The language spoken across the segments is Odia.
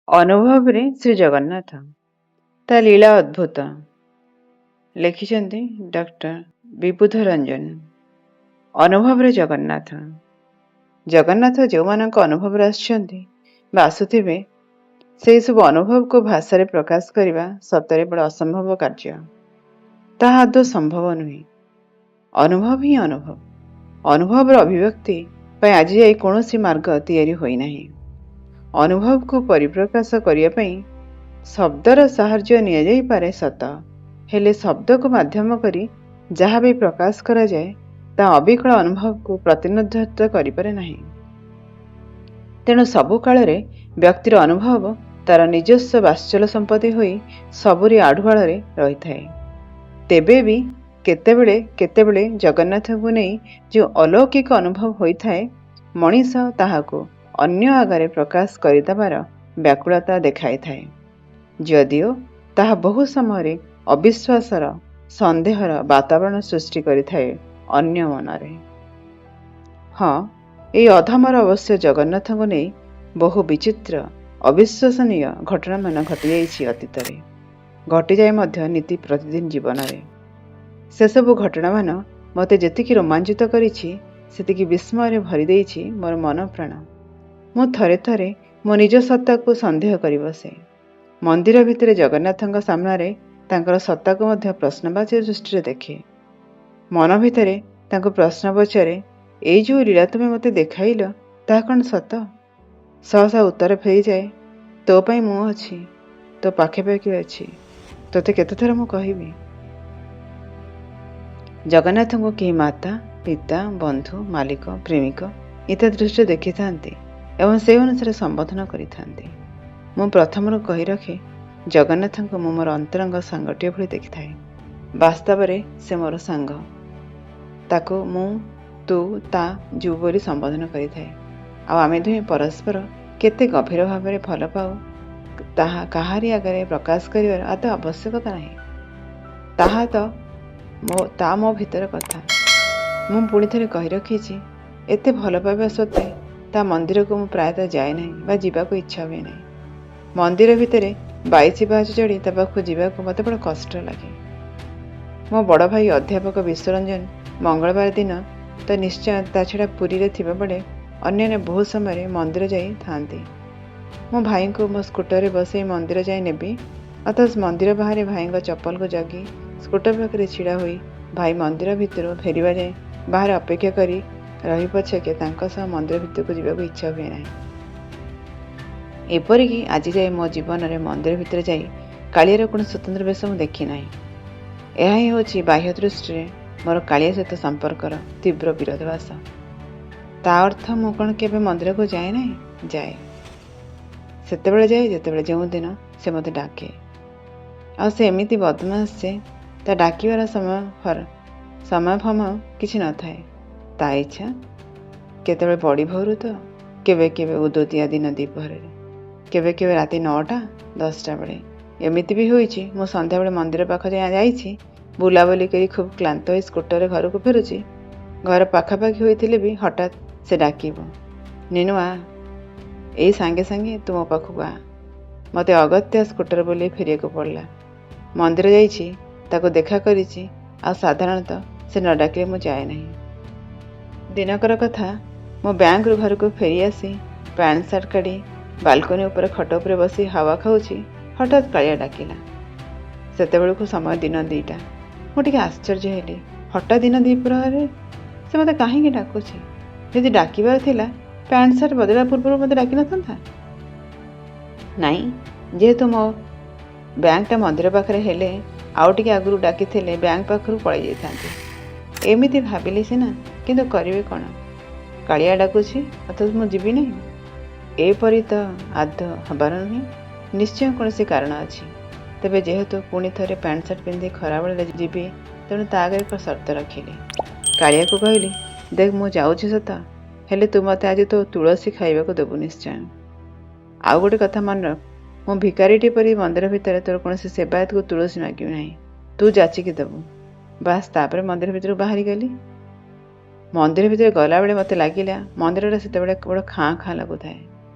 ଅନୁଭବରେ ଶ୍ରୀ ଜଗନ୍ନାଥ ତା ଲୀଳା ଅଦ୍ଭୁତ। ଲେଖିଛନ୍ତି ଡକ୍ଟର ବିବୁଧ ରଞ୍ଜନ। ଅନୁଭବରେ ଜଗନ୍ନାଥ। ଜଗନ୍ନାଥ ଯେଉଁମାନଙ୍କ ଅନୁଭବରେ ଆସିଛନ୍ତି ବା ଆସୁଥିବେ, ସେହି ସବୁ ଅନୁଭବକୁ ଭାଷାରେ ପ୍ରକାଶ କରିବା ସତରେ ବଡ଼ ଅସମ୍ଭବ କାର୍ଯ୍ୟ। ତାହା ଆଦୌ ସମ୍ଭବ ନୁହେଁ। ଅନୁଭବ ହିଁ ଅନୁଭବ। ଅନୁଭବର ଅଭିବ୍ୟକ୍ତି ପାଇଁ ଆଜି ଯାଇ କୌଣସି ମାର୍ଗ ତିଆରି ହୋଇନାହିଁ। ଅନୁଭବକୁ ପରିପ୍ରକାଶ କରିବା ପାଇଁ ଶବ୍ଦର ସାହାଯ୍ୟ ନିଆଯାଇପାରେ ସତ, ହେଲେ ଶବ୍ଦକୁ ମାଧ୍ୟମ କରି ଯାହା ବି ପ୍ରକାଶ କରାଯାଏ ତାହା ଅବିକଳ ଅନୁଭବକୁ ପ୍ରତିନିଧିତ୍ୱ କରିପାରେ ନାହିଁ। ତେଣୁ ସବୁ କାଳରେ ବ୍ୟକ୍ତିର ଅନୁଭବ ତାର ନିଜସ୍ୱ ବାତ୍ସଲ୍ୟ ସମ୍ପତ୍ତି ହୋଇ ସବୁରି ଆଢୁଆଳରେ ରହିଥାଏ। ତେବେ ବି କେତେବେଳେ କେତେବେଳେ ଜଗନ୍ନାଥଙ୍କୁ ନେଇ ଯେଉଁ ଅଲୌକିକ ଅନୁଭବ ହୋଇଥାଏ, ମଣିଷ ତାହାକୁ ଅନ୍ୟ ଆଗରେ ପ୍ରକାଶ କରିଦେବାର ବ୍ୟାକୁଳତା ଦେଖାଇଥାଏ। ଯଦିଓ ତାହା ବହୁ ସମୟରେ ଅବିଶ୍ୱାସର, ସନ୍ଦେହର ବାତାବରଣ ସୃଷ୍ଟି କରିଥାଏ ଅନ୍ୟ ମନରେ। ହଁ, ଏହି ଅଧମର ଅବଶ୍ୟ ଜଗନ୍ନାଥଙ୍କୁ ନେଇ ବହୁ ବିଚିତ୍ର, ଅବିଶ୍ୱସନୀୟ ଘଟଣାମାନ ଘଟିଯାଇଛି ଅତୀତରେ, ଘଟିଯାଏ ମଧ୍ୟ ନିତି ପ୍ରତିଦିନ ଜୀବନରେ। ସେସବୁ ଘଟଣାମାନ ମୋତେ ଯେତିକି ରୋମାଞ୍ଚିତ କରିଛି, ସେତିକି ବିସ୍ମୟରେ ଭରି ଦେଇଛି ମୋର ମନ ପ୍ରାଣ। ମୁଁ ଥରେ ଥରେ ମୋ ନିଜ ସତ୍ତାକୁ ସନ୍ଦେହ କରି ବସେ। ମନ୍ଦିର ଭିତରେ ଜଗନ୍ନାଥଙ୍କ ସାମ୍ନାରେ ତାଙ୍କର ସତ୍ତାକୁ ମଧ୍ୟ ପ୍ରଶ୍ନବାଚୀ ଦୃଷ୍ଟିରେ ଦେଖେ। ମନ ଭିତରେ ତାଙ୍କୁ ପ୍ରଶ୍ନ ପଚାରେ, ଏଇ ଯେଉଁ ଲୀଳା ତୁମେ ମୋତେ ଦେଖାଇଲ, ତାହା କ'ଣ ସତ? ସହସା ଉତ୍ତର ଫେରିଯାଏ, ତୋ ପାଇଁ ମୁଁ ଅଛି, ତୋ ପାଖାପାଖି ଅଛି, ତୋତେ କେତେଥର ମୁଁ କହିବି। ଜଗନ୍ନାଥଙ୍କୁ କେହି ମାତା, ପିତା, ବନ୍ଧୁ, ମାଲିକ, ପ୍ରେମିକ ଇତ୍ୟାଦି ଦୃଷ୍ଟିରେ ଦେଖିଥାନ୍ତି ଏବଂ ସେ ଅନୁସାରେ ସମ୍ବୋଧନ କରିଥାନ୍ତି। ମୁଁ ପ୍ରଥମରୁ କହି ରଖେ, ଜଗନ୍ନାଥଙ୍କୁ ମୁଁ ମୋର ଅନ୍ତରଙ୍ଗ ସାଙ୍ଗଟିଏ ଭଳି ଦେଖିଥାଏ। ବାସ୍ତବରେ ସେ ମୋର ସାଙ୍ଗ। ତାକୁ ମୁଁ ତୁ, ତା, ଜୁ ବୋଲି ସମ୍ବୋଧନ କରିଥାଏ। ଆଉ ଆମେ ଦୁହେଁ ପରସ୍ପର କେତେ ଗଭୀର ଭାବରେ ଭଲ ପାଉ, ତାହା କାହାରି ଆଗରେ ପ୍ରକାଶ କରିବାର ଆଦୌ ଆବଶ୍ୟକତା ନାହିଁ। ତା ମୋ ଭିତର କଥା। ମୁଁ ପୁଣି ଥରେ କହି ରଖିଛି, ଏତେ ଭଲ ପାଇବା ସତ୍ତ୍ୱେ ତା ମନ୍ଦିରକୁ ମୁଁ ପ୍ରାୟତଃ ଯାଏ ନାହିଁ ବା ଯିବାକୁ ଇଚ୍ଛା ହୁଏ ନାହିଁ। ମନ୍ଦିର ଭିତରେ 22 ପାହାଚ ଚଢ଼ି ତା ପାଖକୁ ଯିବାକୁ ମୋତେ ବଡ଼ କଷ୍ଟ ଲାଗେ। ମୋ ବଡ଼ ଭାଇ ଅଧ୍ୟାପକ ବିଶ୍ୱରଞ୍ଜନ ମଙ୍ଗଳବାର ଦିନ ତ ନିଶ୍ଚୟ ତା ଛଡ଼ା ପୁରୀରେ ଥିବାବେଳେ ଅନ୍ୟାନ୍ୟ ବହୁ ସମୟରେ ମନ୍ଦିର ଯାଇ ଥାଆନ୍ତି। ମୋ ଭାଇଙ୍କୁ ମୋ ସ୍କୁଟରରେ ବସାଇ ମନ୍ଦିର ଯାଇ ନେବି, ଅଥଚ ମନ୍ଦିର ବାହାରେ ଭାଇଙ୍କ ଚପଲକୁ ଜଗି ସ୍କୁଟର ପାଖରେ ଛିଡ଼ା ହୋଇ ଭାଇ ମନ୍ଦିର ଭିତରୁ ଫେରିବା ଯାଏ ବାହାରେ ଅପେକ୍ଷା କରି ରହି ପଛକେ ତାଙ୍କ ସହ ମନ୍ଦିର ଭିତରକୁ ଯିବାକୁ ଇଚ୍ଛା ହୁଏ ନାହିଁ। ଏପରିକି ଆଜି ଯାଏ ମୋ ଜୀବନରେ ମନ୍ଦିର ଭିତରେ ଯାଇ କାଳିଆର କୌଣସି ସ୍ୱତନ୍ତ୍ର ବେଶ ମୁଁ ଦେଖି ନାହିଁ। ଏହା ହିଁ ହେଉଛି ବାହ୍ୟ ଦୃଷ୍ଟିରେ ମୋର କାଳିଆ ସହିତ ସମ୍ପର୍କର ତୀବ୍ର ବିରୋଧାଭାସ। ତା ଅର୍ଥ ମୁଁ କ'ଣ କେବେ ମନ୍ଦିରକୁ ଯାଏ ନାହିଁ? ଯାଏ। ସେତେବେଳେ ଯାଏ ଯେତେବେଳେ ଯେଉଁଦିନ ସେ ମୋତେ ଡାକେ। ଆଉ ସେ ଏମିତି ବଦମାସ ଯେ ତା ଡାକିବାର ସମୟ କିଛି ନଥାଏ। ତା ଇଚ୍ଛା କେତେବେଳେ ବଡ଼ି ଭୋରୁ ତ, କେବେ କେବେ ଉଦୁତିଆ ଦିନ ଦ୍ୱିପହରରେ, କେବେ କେବେ ରାତି 9ଟା 10ଟା ବେଳେ। ଏମିତି ବି ହୋଇଛି ମୁଁ ସନ୍ଧ୍ୟାବେଳେ ମନ୍ଦିର ପାଖ ଯାଏଁ ଯାଇଛି, ବୁଲାବୁଲି କରି ଖୁବ୍ କ୍ଳାନ୍ତ ହୋଇ ସ୍କୁଟରରେ ଘରକୁ ଫେରୁଛି। ଘର ପାଖାପାଖି ହୋଇଥିଲେ ବି ହଠାତ୍ ସେ ଡାକିବ, ନିନୁ ଆ, ଏଇ ସାଙ୍ଗେ ସାଙ୍ଗେ ତୁ ମୋ ପାଖକୁ ଆ। ମୋତେ ଅଗତ୍ୟା ସ୍କୁଟର ବୁଲେଇ ଫେରିବାକୁ ପଡ଼ିଲା। ମନ୍ଦିର ଯାଇଛି, ତାକୁ ଦେଖା କରିଛି, ଆଉ ସାଧାରଣତଃ ସେ ନ ଡାକିଲେ ମୁଁ ଯାଏ ନାହିଁ। ଦିନକର କଥା, ମୁଁ ବ୍ୟାଙ୍କରୁ ଘରକୁ ଫେରି ଆସି ପ୍ୟାଣ୍ଟ ସାର୍ଟ କାଢ଼ି ବାଲକୋନି ଉପରେ ଖଟ ଉପରେ ବସି ହାୱା ଖାଉଛି, ହଠାତ୍ କାଳିଆ ଡାକିଲା। ସେତେବେଳକୁ ସମୟ ଦିନ 2ଟା। ମୁଁ ଟିକେ ଆଶ୍ଚର୍ଯ୍ୟ ହେଲି। ହଠାତ୍ ଦିନ ଦ୍ୱିପ୍ରହରରେ ସେ ମୋତେ କାହିଁକି ଡାକୁଛି? ଯଦି ଡାକିବାର ଥିଲା ପ୍ୟାଣ୍ଟ ସାର୍ଟ ବଦଳିବା ପୂର୍ବରୁ ମୋତେ ଡାକିନଥାନ୍ତା? ନାଇଁ, ଯେହେତୁ ମୋ ବ୍ୟାଙ୍କଟା ମନ୍ଦିର ପାଖରେ ହେଲେ ଆଉ ଟିକେ ଆଗରୁ ଡାକିଥିଲେ ବ୍ୟାଙ୍କ ପାଖରୁ ପଳାଇ ଯାଇଥାନ୍ତି। ଏମିତି ଭାବିଲି ସିନା, କିନ୍ତୁ କରିବି କ'ଣ? କାଳିଆ ଡାକୁଛି ଅଥଚ ମୁଁ ଯିବି ନାହିଁ? ଏପରି ତ ଆଦୌ ହେବାର ନୁହେଁ। ନିଶ୍ଚୟ କୌଣସି କାରଣ ଅଛି। ତେବେ ଯେହେତୁ ପୁଣି ଥରେ ପ୍ୟାଣ୍ଟ ସାର୍ଟ ପିନ୍ଧି ଖରାବେଳେ ଯିବି, ତେଣୁ ତା ଆଗରେ ଏକ ସର୍ତ୍ତ ରଖିଲି। କାଳିଆକୁ କହିଲି, ଦେଖ ମୁଁ ଯାଉଛି ସତ, ହେଲେ ତୁ ମୋତେ ଆଜି ତୋ ତୁଳସୀ ଖାଇବାକୁ ଦେବୁ ନିଶ୍ଚୟ। ଆଉ ଗୋଟେ କଥା ମନେ ରଖ, ମୁଁ ଭିକାରୀଟି ପରି ମନ୍ଦିର ଭିତରେ ତୋର କୌଣସି ସେବାୟତକୁ ତୁଳସୀ ମାଗିବି ନାହିଁ, ତୁ ଯାଚିକି ଦେବୁ। ବାସ୍, ତାପରେ ମନ୍ଦିର ଭିତରୁ ବାହାରି ଗଲି। ମନ୍ଦିର ଭିତରେ ଗଲାବେଳେ ମୋତେ ଲାଗିଲା ମନ୍ଦିରଟା ସେତେବେଳେ କେବଳ ଖାଁ ଖାଁ ଲାଗୁଥାଏ।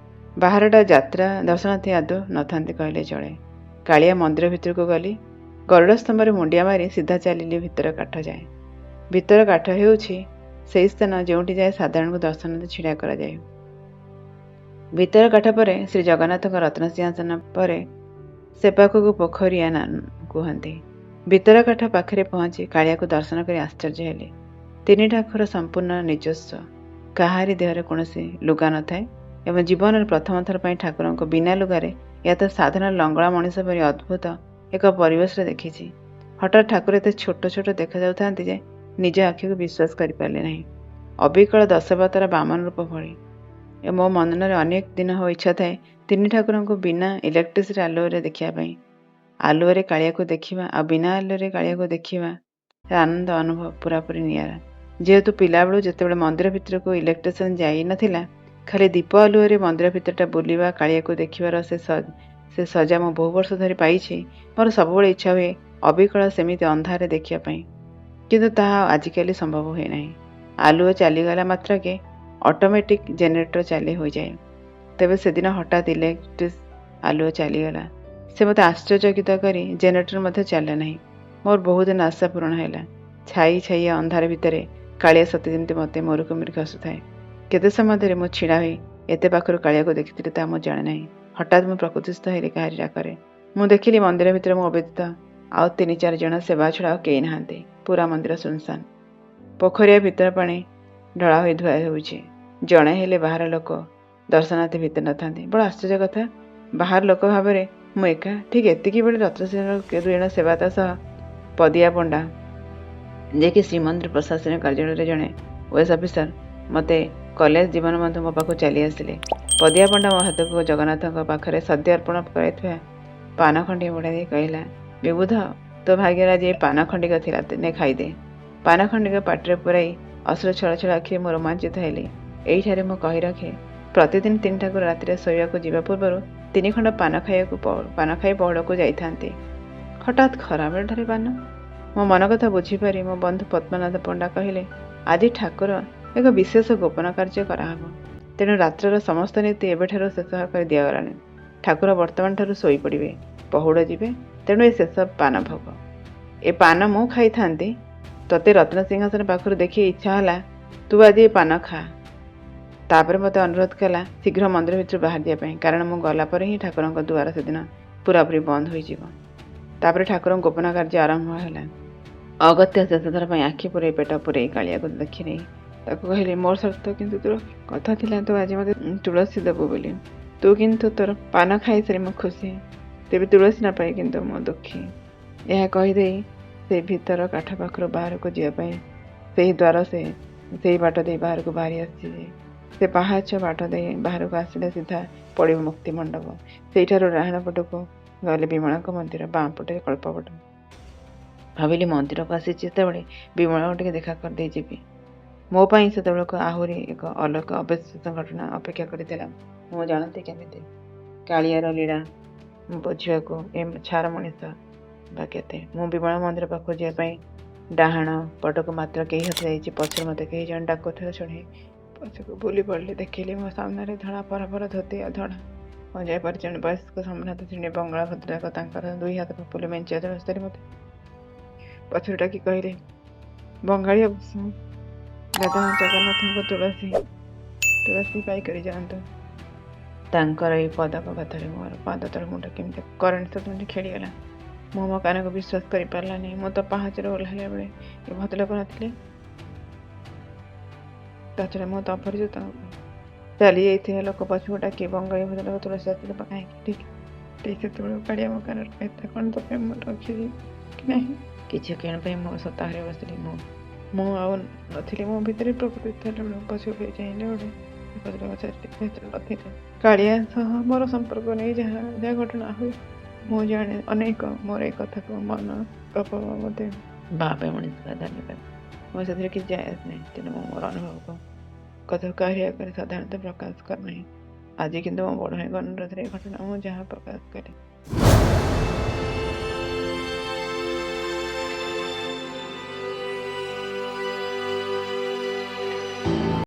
ବାହାରଟା ଯାତ୍ରା ଦର୍ଶନାର୍ଥୀ ଆଦୌ ନଥାନ୍ତି କହିଲେ ଚଳେ। କାଳିଆ ମନ୍ଦିର ଭିତରକୁ ଗଲି। ଗରୁଡ଼ ସ୍ତମ୍ଭରେ ମୁଣ୍ଡିଆ ମାରି ସିଧା ଚାଲିଲି ଭିତର କାଠ ଯାଏ। ଭିତର କାଠ ହେଉଛି ସେହି ସ୍ଥାନ ଯେଉଁଠି ଯାଏ ସାଧାରଣଙ୍କୁ ଦର୍ଶନାର୍ଥୀ ଛିଡ଼ା କରାଯାଏ। ଭିତର କାଠ ପରେ ଶ୍ରୀ ଜଗନ୍ନାଥଙ୍କ ରତ୍ନ ସିଂହାସନ ପରେ ସେ ପାଖକୁ ପୋଖରିଆ କୁହନ୍ତି। ଭିତର କାଠ ପାଖରେ ପହଞ୍ଚି କାଳିଆକୁ ଦର୍ଶନ କରି ଆଶ୍ଚର୍ଯ୍ୟ ହେଲେ। ତିନି ଠାକୁର ସମ୍ପୂର୍ଣ୍ଣ ନିଜସ୍ୱ। କାହାରି ଦେହରେ କୌଣସି ଲୁଗା ନଥାଏ ଏବଂ ଜୀବନରେ ପ୍ରଥମ ଥର ପାଇଁ ଠାକୁରଙ୍କୁ ବିନା ଲୁଗାରେ ୟା ତ ସାଧାରଣ ଲଙ୍ଗଳା ମଣିଷ ପରି ଅଦ୍ଭୁତ ଏକ ପରିବେଶରେ ଦେଖିଛି। ହଠାତ୍ ଠାକୁର ଏତେ ଛୋଟ ଛୋଟ ଦେଖାଯାଉଥାନ୍ତି ଯେ ନିଜ ଆଖିକୁ ବିଶ୍ୱାସ କରିପାରିଲେ ନାହିଁ। ଅବିକଳ ଦଶାବତାର ବାମନ ରୂପ ଭଳି। ମୋ ମନରେ ଅନେକ ଦିନ ହଉ ଇଚ୍ଛା ଥାଏ ତିନି ଠାକୁରଙ୍କୁ ବିନା ଇଲେକ୍ଟ୍ରିସିଟି ଆଲୁଅରେ ଦେଖିବା ପାଇଁ। ଆଲୁଅରେ କାଳିଆକୁ ଦେଖିବା ଆଉ ବିନା ଆଲୁଅରେ କାଳିଆକୁ ଦେଖିବା ଆନନ୍ଦ ଅନୁଭବ ପୁରାପୁରି ନିଆରା। ଯେହେତୁ ପିଲାବେଳୁ ଯେତେବେଳେ ମନ୍ଦିର ଭିତରକୁ ଇଲେକ୍ଟ୍ରିସିଆନ୍ ଯାଇନଥିଲା, ଖାଲି ଦୀପ ଆଲୁଅରେ ମନ୍ଦିର ଭିତରଟା ବୁଲିବା, କାଳିଆକୁ ଦେଖିବାର ସେ ସଜା ମୁଁ ବହୁ ବର୍ଷ ଧରି ପାଇଛି। ମୋର ସବୁବେଳେ ଇଚ୍ଛା ହୁଏ ଅବିକଳ ସେମିତି ଅନ୍ଧାରରେ ଦେଖିବା ପାଇଁ, କିନ୍ତୁ ତାହା ଆଜିକାଲି ସମ୍ଭବ ହୁଏ ନାହିଁ। ଆଲୁଅ ଚାଲିଗଲା ମାତ୍ରକେ ଅଟୋମେଟିକ୍ ଜେନେରେଟର ଚାଲି ହୋଇଯାଏ। ତେବେ ସେଦିନ ହଠାତ୍ ଇଲେକ୍ଟ୍ରିକ୍ ଆଲୁଅ ଚାଲିଗଲା। ସେ ମୋତେ ଆଶ୍ଚର୍ଯ୍ୟଚକିତ କରି ଜେନେରେଟର ମଧ୍ୟ ଚାଲେ ନାହିଁ। ମୋର ବହୁଦିନ ଆଶା ପୂରଣ ହେଲା। ଛାଇ ଛାଇଆ ଅନ୍ଧାର ଭିତରେ କାଳିଆ ସତେ ଯେମିତି ମୋତେ ମୁରୁକି ମୁରୁକି ହସୁଥାଏ। କେତେ ସମୟ ଧରି ମୁଁ ଛିଡ଼ା ହୋଇ ଏତେ ପାଖରୁ କାଳିଆକୁ ଦେଖିଥିଲି ତାହା ମୁଁ ଜାଣେ ନାହିଁ। ହଠାତ୍ ମୁଁ ପ୍ରକୃତିସ୍ଥ ହେଲି କାହାରି ଡାକରେ। ମୁଁ ଦେଖିଲି ମନ୍ଦିର ଭିତରେ ମୁଁ ବ୍ୟତୀତ ଆଉ 3-4 ଜଣ ସେବା ଛଡ଼ା ଆଉ କେହି ନାହାନ୍ତି। ପୁରା ମନ୍ଦିର ଶୂନଶାନ। ପୋଖରିଆ ଭିତର ପାଣି ଢଳା ହୋଇ ଧୁଆ ହେଉଛି। ଜଣେ ହେଲେ ବାହାର ଲୋକ ଦର୍ଶନାର୍ଥୀ ଭିତରେ ନଥାନ୍ତି। ବଡ଼ ଆଶ୍ଚର୍ଯ୍ୟ କଥା, ବାହାର ଲୋକ ଭାବରେ ମୁଁ ଏକା। ଠିକ୍ ଏତିକି ବେଳେ ରତ୍ନସିଂହର 2 ଜଣ ସେବାୟତ ସହ ପଦିଆ ପଣ୍ଡା, ଯିଏକି ଶ୍ରୀମନ୍ଦିର ପ୍ରଶାସନିକ କାର୍ଯ୍ୟାଳୟରେ ଜଣେ ଓଏସ୍ ଅଫିସର, ମୋତେ କଲେଜ ଜୀବନ ବନ୍ଧୁ ମୋ ପାଖକୁ ଚାଲି ଆସିଲେ। ପଦିଆ ପଣ୍ଡା ମୋ ହାତକୁ ଜଗନ୍ନାଥଙ୍କ ପାଖରେ ସଦ୍ୟ ଅର୍ପଣ କରାଇଥିବା ପାନ ଖଣ୍ଡିଏ ବଢ଼ାଇ ଦେଇ କହିଲା, ବିବୁଧ, ତୋ ଭାଗ୍ୟରେ ଆଜି ଏ ପାନ ଖଣ୍ଡିକ ଥିଲା, ନେ ଖାଇଦେ। ପାନ ଖଣ୍ଡିକ ପାଟିରେ ପୁରାଇ ଅଶ୍ରୁ ଛଳ ଛଳ ଆଖିରେ ମୁଁ ରୋମାଞ୍ଚିତ ହେଲି। ଏଇଠାରେ ମୁଁ କହି ରଖେ, ପ୍ରତିଦିନ 3 ଠାକୁର ରାତିରେ ଶୋଇବାକୁ ଯିବା ପୂର୍ବରୁ 3 ଖଣ୍ଡ ପାନ ଖାଇ ପହଡ଼କୁ ଯାଇଥାନ୍ତି। ହଠାତ୍ ଖରାବେଳଠାରେ ପାନ? ମୋ ମନ କଥା ବୁଝିପାରି ମୋ ବନ୍ଧୁ ପଦ୍ମନାଥ ପଣ୍ଡା କହିଲେ, ଆଜି ଠାକୁର ଏକ ବିଶେଷ ଗୋପନ କାର୍ଯ୍ୟ କରାହେବ। ତେଣୁ ରାତ୍ରର ସମସ୍ତ ନୀତି ଏବେଠାରୁ ଶେଷ କରି ଦିଆଗଲାଣି। ଠାକୁର ବର୍ତ୍ତମାନ ଠାରୁ ଶୋଇପଡ଼ିବେ, ପହୁଡ଼ ଯିବେ। ତେଣୁ ଏ ଶେଷ ପାନ ଭୋଗ। ଏ ପାନ ମୁଁ ଖାଇଥାନ୍ତି, ତୋତେ ରତ୍ନସିଂହାସନ ପାଖରୁ ଦେଖି ଇଚ୍ଛା ହେଲା ତୁ ଆଜି ଏ ପାନ ଖା। ତାପରେ ମୋତେ ଅନୁରୋଧ କଲା ଶୀଘ୍ର ମନ୍ଦିର ଭିତରୁ ବାହାରି ଯିବା ପାଇଁ, କାରଣ ମୁଁ ଗଲା ପରେ ହିଁ ଠାକୁରଙ୍କ ଦୁଆର ସେଦିନ ପୁରାପୁରି ବନ୍ଦ ହୋଇଯିବ। ତାପରେ ଠାକୁରଙ୍କ ଗୋପନ କାର୍ଯ୍ୟ ଆରମ୍ଭ ହେଲା। ଅଗତ୍ୟା ଶେଷଥର ପାଇଁ ଆଖି ପୁରେଇ ପେଟ ପୁରେଇ କାଳିଆକୁ ଦେଖି ନେଇ ତାକୁ କହିଲି, ମୋର ସର୍ତ୍ତ କିନ୍ତୁ ତୋର କଥା ଥିଲା ତୁ ଆଜି ମୋତେ ତୁଳସୀ ଦେବୁ ବୋଲି। ତୁ କିନ୍ତୁ ତୋର ପାନ ଖାଇସାରି ମୁଁ ଖୁସି, ତେବେ ତୁଳସୀ ନ ପାଇ କିନ୍ତୁ ମୁଁ ଦୁଃଖୀ। ଏହା କହିଦେଇ ସେ ଭିତର କାଠ ପାଖରୁ ବାହାରକୁ ଯିବା ପାଇଁ ସେଇ ବାଟ ଦେଇ ବାହାରକୁ ବାହାରି ଆସିଛି। ସେ ପାହାଚ ବାଟ ଦେଇ ବାହାରକୁ ଆସିଲେ ସିଧା ପଡ଼ିବ ମୁକ୍ତି ମଣ୍ଡପ। ସେଇଠାରୁ ଡାହାଣ ପଟକୁ ଗଲେ ବିମଳାଙ୍କ ମନ୍ଦିର, ବାଁ ପଟେ କଳ୍ପବଟ। ଭାବିଲି ମନ୍ଦିରକୁ ଆସିଛି ଯେତେବେଳେ ବିମଳାଙ୍କୁ ଟିକେ ଦେଖା କରିଦେଇ ଯିବି। ମୋ ପାଇଁ ସେତେବେଳକୁ ଆହୁରି ଏକ ଅଲୌକ ଅବିଶ୍ୱାସ ଘଟଣା ଅପେକ୍ଷା କରିଥିଲା। ମୁଁ ଜାଣନ୍ତି କେମିତି କାଳିଆର ଲୀଳା ବୁଝିବାକୁ ଏ ଛାର ମଣିଷ ବା କେତେ। ମୁଁ ବିମଳା ମନ୍ଦିର ପାଖକୁ ଯିବା ପାଇଁ ଡାହାଣ ପଟକୁ ମାତ୍ର କେହି ହାତ ଯାଇଛି। ପଛରେ ମୋତେ କେହି ଜଣେ ଡାକୁଥିବା ଶୁଣି ପଛକୁ ବୁଲି ପଡ଼ିଲି। ଦେଖିଲି ମୋ ସାମ୍ନାରେ ଧଳା ପରପର ଧୋତି ଆଉ ଧଳା ଯାଇପାରି ଜଣେ ବୟସ୍କ ସମ୍ରାଟ ଶ୍ରେଣୀ ବଙ୍ଗଳା ଭଦ୍ରକ, ତାଙ୍କର 2 ହାତ ପପୁଲି ମେଞ୍ଚା ଧରି ମୋତେ ପଛରୁ ଡାକି କହିଲେ, ବଙ୍ଗାଳୀ ଦାଦା ଜଗନ୍ନାଥଙ୍କୁ ତୁଳସୀ ପାଇକରି ଯାଆନ୍ତୁ। ତାଙ୍କର ଏଇ ପଦକ କଥାରେ ମୋର ପାଦ ତଳ ମୁଣ୍ଡ କେମିତି କରେଣ୍ଟ ସହିତ ଖେଳିଗଲା। ମୁଁ ମୋ କାନକୁ ବିଶ୍ୱାସ କରିପାରିଲାନି। ମୁଁ ତ ପାହାଚରେ ଓହ୍ଲାଇଲା ବେଳେ ଏ ଭଦ୍ରଲୋକ ନଥିଲେ। ତାଛଡ଼ା ମୁଁ ତ ଅପରିଚିତ। ଚାଲି ଯାଇଥିବା ଲୋକ ପଛକୁ ଡାକି ବଙ୍ଗାଳୀ ଭଦ୍ରଲୋକ ତୁଳସୀ ଆସିଲେ କାହିଁକି? ଠିକ୍ ସେତେବେଳେ କାଳିଆ ମୋ କାନରେ ଏତେ କ'ଣ ତ ପାଇଁ ମୁଁ ରଖିଛି କି ନାହିଁ। କିଛି କ୍ଷଣ ପାଇଁ ମୁଁ ସତାହରେ ବସିଲି। ମୁଁ ଆଉ ନଥିଲି ମୋ ଭିତରେ। ପ୍ରକୃତି ଥିଲା ପଛକୁ ଚାହିଁଲେ ଗୋଟେ ନଥିଲେ। କାଳିଆ ସହ ମୋର ସମ୍ପର୍କ ନେଇ ଯାହା ଘଟଣା ହୁଏ ମୁଁ ଜାଣେ ଅନେକ। ମୋର ଏ କଥାକୁ ମନ ଗପ ମୋତେ ଭାବେ ମଣିଷ ଧନ୍ୟବାଦ। ମୁଁ ସେଥିରେ କିଛି ଯାଏ ନାହିଁ। ତେଣୁ ମୁଁ ମୋର ଅନୁଭବକୁ କଥାକୁ କାହାରି ଆଗରେ ସାଧାରଣତଃ ପ୍ରକାଶ କରେ ନାହିଁ। ଆଜି କିନ୍ତୁ ମୋ ବଡ଼ ଭାଇଙ୍କ ଅନୁରୋଧରେ ଏ ଘଟଣା ମୁଁ ଯାହା ପ୍ରକାଶ କରେ।